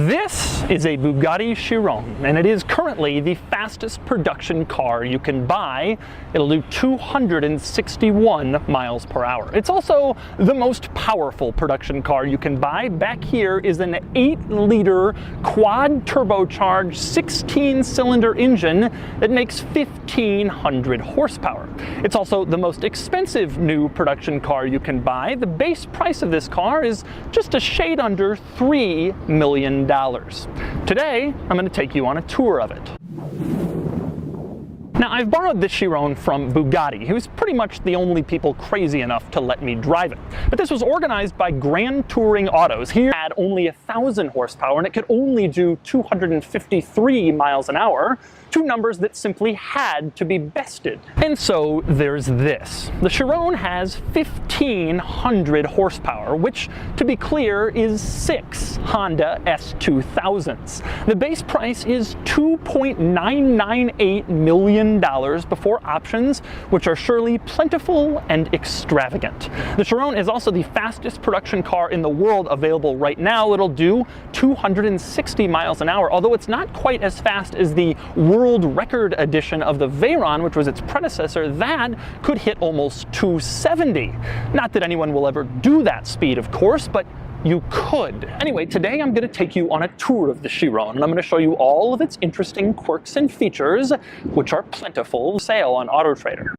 This is a Bugatti Chiron, and it is currently the fastest production car you can buy. It'll do 261 miles per hour. It's also the most powerful production car you can buy. Back here is an 8-liter quad turbocharged 16-cylinder engine that makes 1,500 horsepower. It's also the most expensive new production car you can buy. The base price of this car is just a shade under $3 million. Today, I'm going to take you on a tour of it. Now, I've borrowed this Chiron from Bugatti, who's pretty much the only people crazy enough to let me drive it. But this was organized by Grand Touring Autos. Here it had only 1,000 horsepower and it could only do 253 miles an hour, two numbers that simply had to be bested. And so there's this. The Chiron has 1,500 horsepower, which, to be clear, is 6 Honda S2000s. The base price is $2.998 million before options, which are surely plentiful and extravagant. The Chiron is also the fastest production car in the world available right now. It'll do 260 miles an hour, although it's not quite as fast as the world record edition of the Veyron, which was its predecessor. That could hit almost 270. Not that anyone will ever do that speed, of course, but you could. Anyway, today I'm going to take you on a tour of the Chiron, and I'm going to show you all of its interesting quirks and features, which are plentiful for sale on AutoTrader.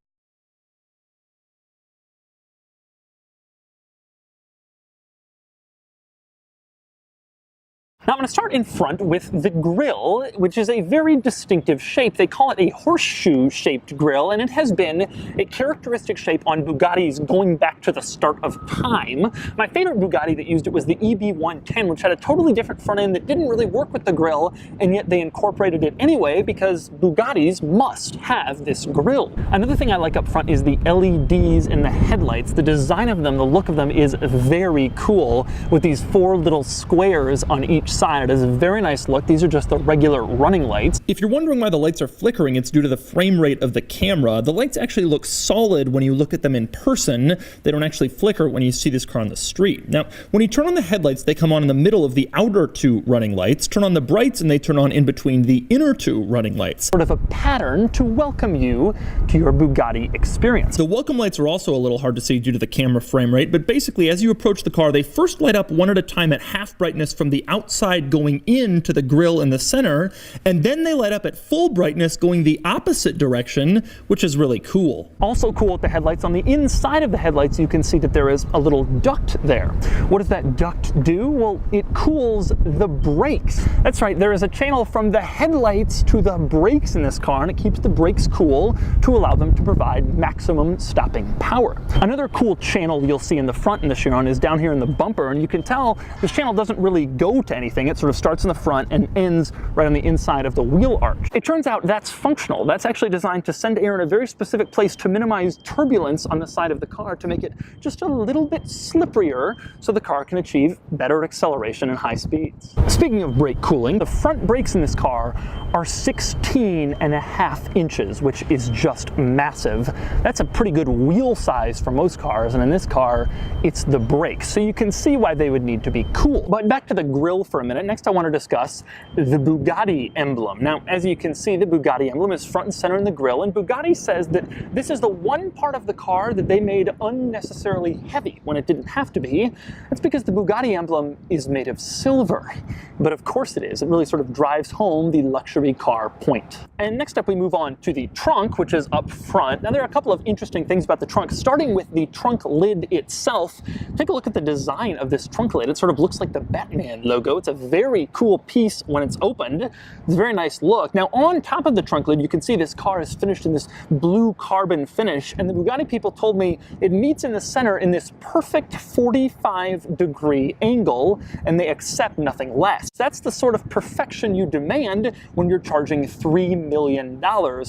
Now I'm going to start in front with the grille, which is a very distinctive shape. They call it a horseshoe-shaped grille, and it has been a characteristic shape on Bugattis going back to the start of time. My favorite Bugatti that used it was the EB110, which had a totally different front end that didn't really work with the grille, and yet they incorporated it anyway because Bugattis must have this grille. Another thing I like up front is the LEDs in the headlights. The design of them, the look of them is very cool, with these 4 little squares on each side. It is a very nice look. These are just the regular running lights. If you're wondering why the lights are flickering, it's due to the frame rate of the camera. The lights actually look solid when you look at them in person. They don't actually flicker when you see this car on the street. Now, when you turn on the headlights, they come on in the middle of the outer 2 running lights. Turn on the brights and they turn on in between the inner 2 running lights. Sort of a pattern to welcome you to your Bugatti experience. The welcome lights are also a little hard to see due to the camera frame rate, but basically as you approach the car, they first light up one at a time at half brightness from the outside going into the grille in the center, and then they light up at full brightness going the opposite direction, which is really cool. Also cool with the headlights, on the inside of the headlights you can see that there is a little duct there. What does that duct do? Well, it cools the brakes. That's right, there is a channel from the headlights to the brakes in this car, and it keeps the brakes cool to allow them to provide maximum stopping power. Another cool channel you'll see in the front in the Chiron is down here in the bumper, and you can tell this channel doesn't really go to anything. It sort of starts in the front and ends right on the inside of the wheel arch. It turns out that's functional. That's actually designed to send air in a very specific place to minimize turbulence on the side of the car, to make it just a little bit slipperier so the car can achieve better acceleration and high speeds. Speaking of brake cooling, the front brakes in this car are 16.5 inches, which is just massive. That's a pretty good wheel size for most cars, and in this car, it's the brakes. So you can see why they would need to be cool. But back to the grille for a minute. Next I want to discuss the Bugatti emblem. Now, as you can see, the Bugatti emblem is front and center in the grille, and Bugatti says that this is the one part of the car that they made unnecessarily heavy when it didn't have to be. That's because the Bugatti emblem is made of silver. But of course it is. It really sort of drives home the luxury car point. And next up we move on to the trunk, which is up front. Now there are a couple of interesting things about the trunk, starting with the trunk lid itself. Take a look at the design of this trunk lid. It sort of looks like the Batman logo. It's a very cool piece when it's opened. It's a very nice look. Now on top of the trunk lid, you can see this car is finished in this blue carbon finish, and the Bugatti people told me it meets in the center in this perfect 45-degree angle, and they accept nothing less. That's the sort of perfection you demand when you're charging $3 million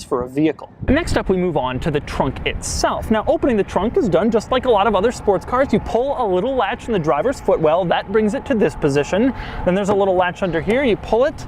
for a vehicle. Next up we move on to the trunk itself. Now opening the trunk is done just like a lot of other sports cars. You pull a little latch in the driver's footwell, that brings it to this position. Then there's a little latch under here, you pull it,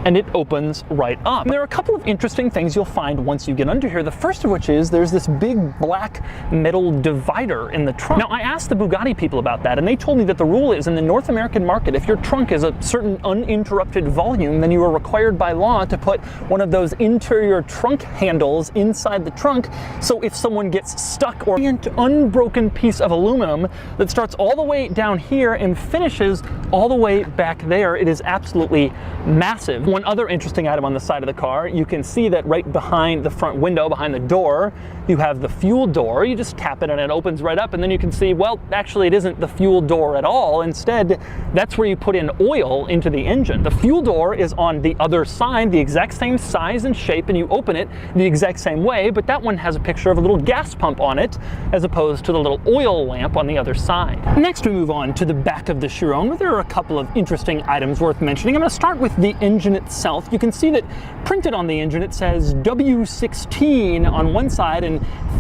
and it opens right up. And there are a couple of interesting things you'll find once you get under here. The first of which is there's this big black metal divider in the trunk. Now, I asked the Bugatti people about that, and they told me that the rule is in the North American market, if your trunk is a certain uninterrupted volume, then you are required by law to put one of those interior trunk handles inside the trunk, so if someone gets stuck, or an unbroken piece of aluminum that starts all the way down here and finishes all the way back there, it is absolutely massive. One other interesting item on the side of the car, you can see that right behind the front window, behind the door, you have the fuel door. You just tap it and it opens right up, and then you can see, well, actually it isn't the fuel door at all. Instead, that's where you put in oil into the engine. The fuel door is on the other side, the exact same size and shape, and you open it the exact same way, but that one has a picture of a little gas pump on it, as opposed to the little oil lamp on the other side. Next, we move on to the back of the Chiron, where there are a couple of interesting items worth mentioning. I'm going to start with the engine itself. You can see that printed on the engine it says W16 on one side and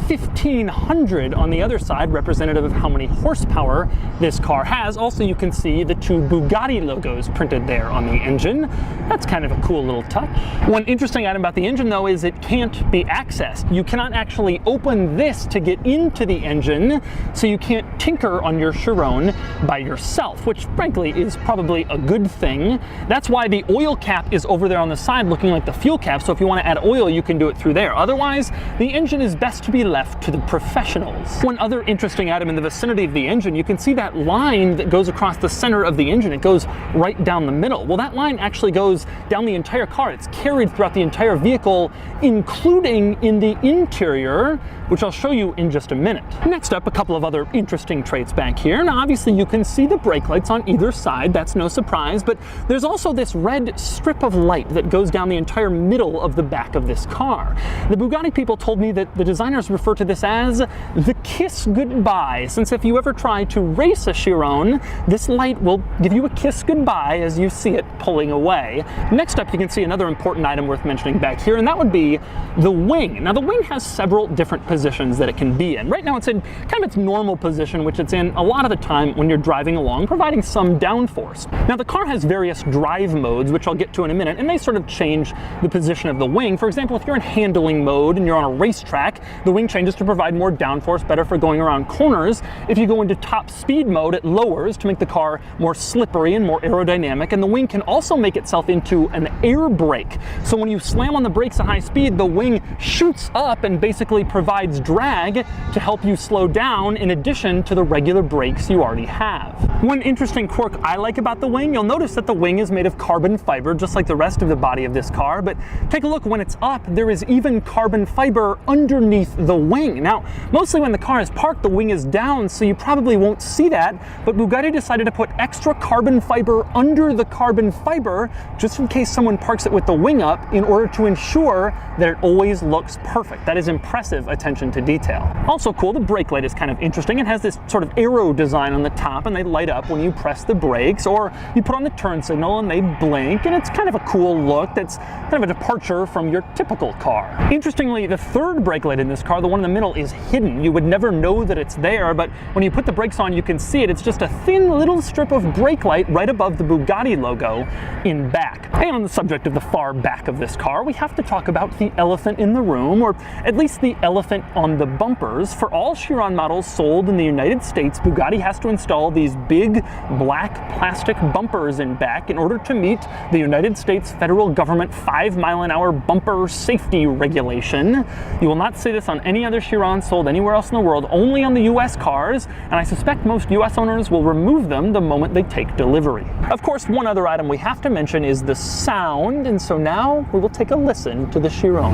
1500 on the other side, representative of how many horsepower this car has. Also, you can see the two Bugatti logos printed there on the engine. That's kind of a cool little touch. One interesting item about the engine, though, is it can't be accessed. You cannot actually open this to get into the engine, so you can't tinker on your Chiron by yourself, which frankly is probably a good thing. That's why the oil cap is over there on the side looking like the fuel cap, so if you want to add oil, you can do it through there. Otherwise, the engine is best to be left to the professionals. One other interesting item in the vicinity of the engine, you can see that line that goes across the center of the engine. It goes right down the middle. Well, that line actually goes down the entire car. It's carried throughout the entire vehicle, including in the interior, which I'll show you in just a minute. Next up, a couple of other interesting traits back here. Now, obviously, you can see the brake lights on either side. That's no surprise, but there's also this red strip of light that goes down the entire middle of the back of this car. The Bugatti people told me that the designers refer to this as the kiss goodbye, since if you ever try to race a Chiron, this light will give you a kiss goodbye as you see it pulling away. Next up, you can see another important item worth mentioning back here, and that would be the wing. Now, the wing has several different positions that it can be in. Right now, it's in kind of its normal position, which it's in a lot of the time when you're driving along, providing some downforce. Now, the car has various drive modes, which I'll get to in a minute, and they sort of change the position of the wing. For example, if you're in handling mode and you're on a racetrack, the wing changes to provide more downforce, better for going around corners. If you go into top speed mode, it lowers to make the car more slippery and more aerodynamic, and the wing can also make itself into an air brake. So when you slam on the brakes at high speed, the wing shoots up and basically provides drag to help you slow down in addition to the regular brakes you already have. One interesting quirk I like about the wing, you'll notice that the wing is made of carbon fiber, just like the rest of the body of this car, but take a look when it's up, there is even carbon fiber underneath the wing. Now, mostly when the car is parked, the wing is down, so you probably won't see that, but Bugatti decided to put extra carbon fiber under the carbon fiber, just in case someone parks it with the wing up, in order to ensure that it always looks perfect. That is impressive attention to detail. Also cool, the brake light is kind of interesting. It has this sort of arrow design on the top, and they light up when you press the brakes, or you put on the turn signal and they blink, and it's kind of a cool look that's kind of a departure from your typical car. Interestingly, the third brake light in this car, the one in the middle, is hidden. You would never know that it's there, but when you put the brakes on, you can see it. It's just a thin little strip of brake light right above the Bugatti logo in back. And on the subject of the far back of this car, we have to talk about the elephant in the room, or at least the elephant on the bumpers. For all Chiron models sold in the United States, Bugatti has to install these big black plastic bumpers in back in order to meet the United States federal government 5-mile-an-hour bumper safety regulation. You will not see this on any other Chiron sold anywhere else in the world, only on the US cars, and I suspect most US owners will remove them the moment they take delivery. Of course, one other item we have to mention is the sound, and so now we will take a listen to the Chiron.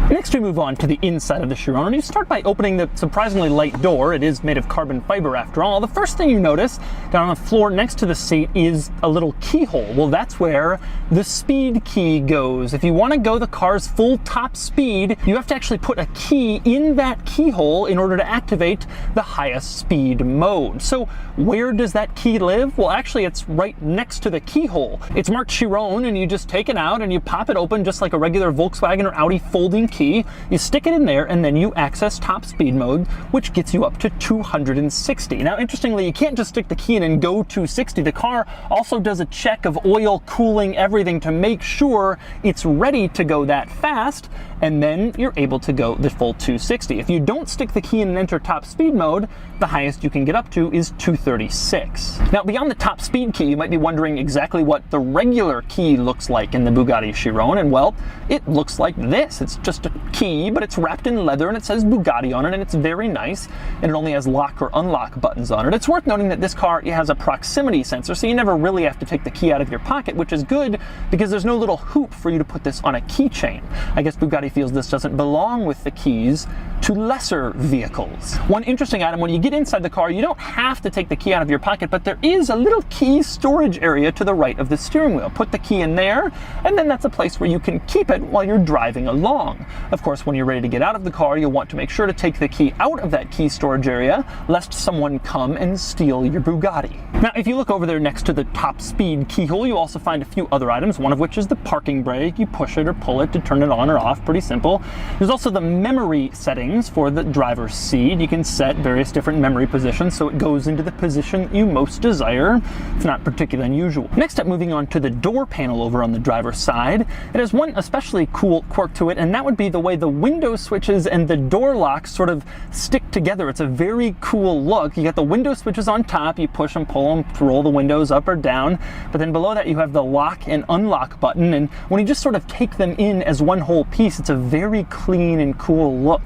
Next, we move on to the inside of the Chiron, and you start by opening the surprisingly light door. It is made of carbon fiber after all. The first thing you notice down on the floor next to the seat is a little keyhole. Well, that's where the speed key goes. If you want to go the car's full top speed, you have to actually put a key in that keyhole in order to activate the highest speed mode. So where does that key live? Well, actually, it's right next to the keyhole. It's marked Chiron, and you just take it out and you pop it open just like a regular Volkswagen or Audi folding key. You stick it in there and then you access top speed mode, which gets you up to 260. Now, interestingly, you can't just stick the key in and go 260. The car also does a check of oil, cooling, everything to make sure it's ready to go that fast, and then you're able to go the full 260. If you don't stick the key in and enter top speed mode, the highest you can get up to is 236. Now, beyond the top speed key, you might be wondering exactly what the regular key looks like in the Bugatti Chiron, and well, it looks like this. It's just a key, but it's wrapped in leather and it says Bugatti on it, and it's very nice, and it only has lock or unlock buttons on it. It's worth noting that this car has a proximity sensor, so you never really have to take the key out of your pocket, which is good because there's no little hoop for you to put this on a keychain. I guess Bugatti feels this doesn't belong with the keys to lesser vehicles. One interesting item, when you get inside the car, you don't have to take the key out of your pocket, but there is a little key storage area to the right of the steering wheel. Put the key in there, and then that's a place where you can keep it while you're driving along. Of course, when you're ready to get out of the car, you'll want to make sure to take the key out of that key storage area, lest someone come and steal your Bugatti. Now, if you look over there next to the top speed keyhole, you also find a few other items, one of which is the parking brake. You push it or pull it to turn it on or off, pretty simple. There's also the memory settings for the driver's seat. You can set various different memory positions so it goes into the position you most desire. It's not particularly unusual. Next up, moving on to the door panel over on the driver's side, it has one especially cool quirk to it, and that would be the way the window switches and the door locks sort of stick together. It's a very cool look. You got the window switches on top, you push them, pull them, roll the windows up or down, but then below that you have the lock and unlock button, and when you just sort of take them in as one whole piece, it's a very clean and cool look.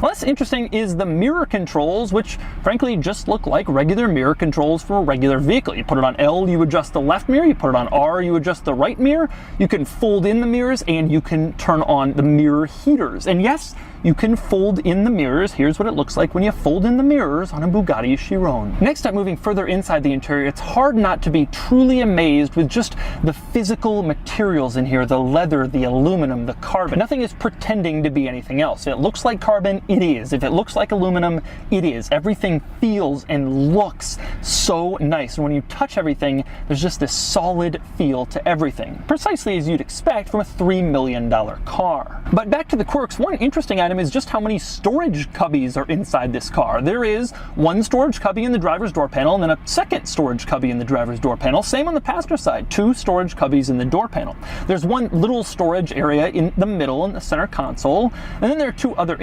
Less interesting is the mirror controls, which frankly just look like regular mirror controls for a regular vehicle. You put it on L, you adjust the left mirror, you put it on R, you adjust the right mirror, you can fold in the mirrors, and you can turn on the mirror heaters. And yes, you can fold in the mirrors. Here's what it looks like when you fold in the mirrors on a Bugatti Chiron. Next up, moving further inside the interior, it's hard not to be truly amazed with just the physical materials in here, the leather, the aluminum, the carbon. Nothing is pretending to be anything else. If it looks like carbon, it is. If it looks like aluminum, it is. Everything feels and looks so nice. And when you touch everything, there's just this solid feel to everything, precisely as you'd expect from a $3 million car. But back to the quirks, one interesting item is just how many storage cubbies are inside this car. There is one storage cubby in the driver's door panel, and then a second storage cubby in the driver's door panel. Same on the passenger side, two storage cubbies in the door panel. There's one little storage area in the middle in the center console, and then there are two other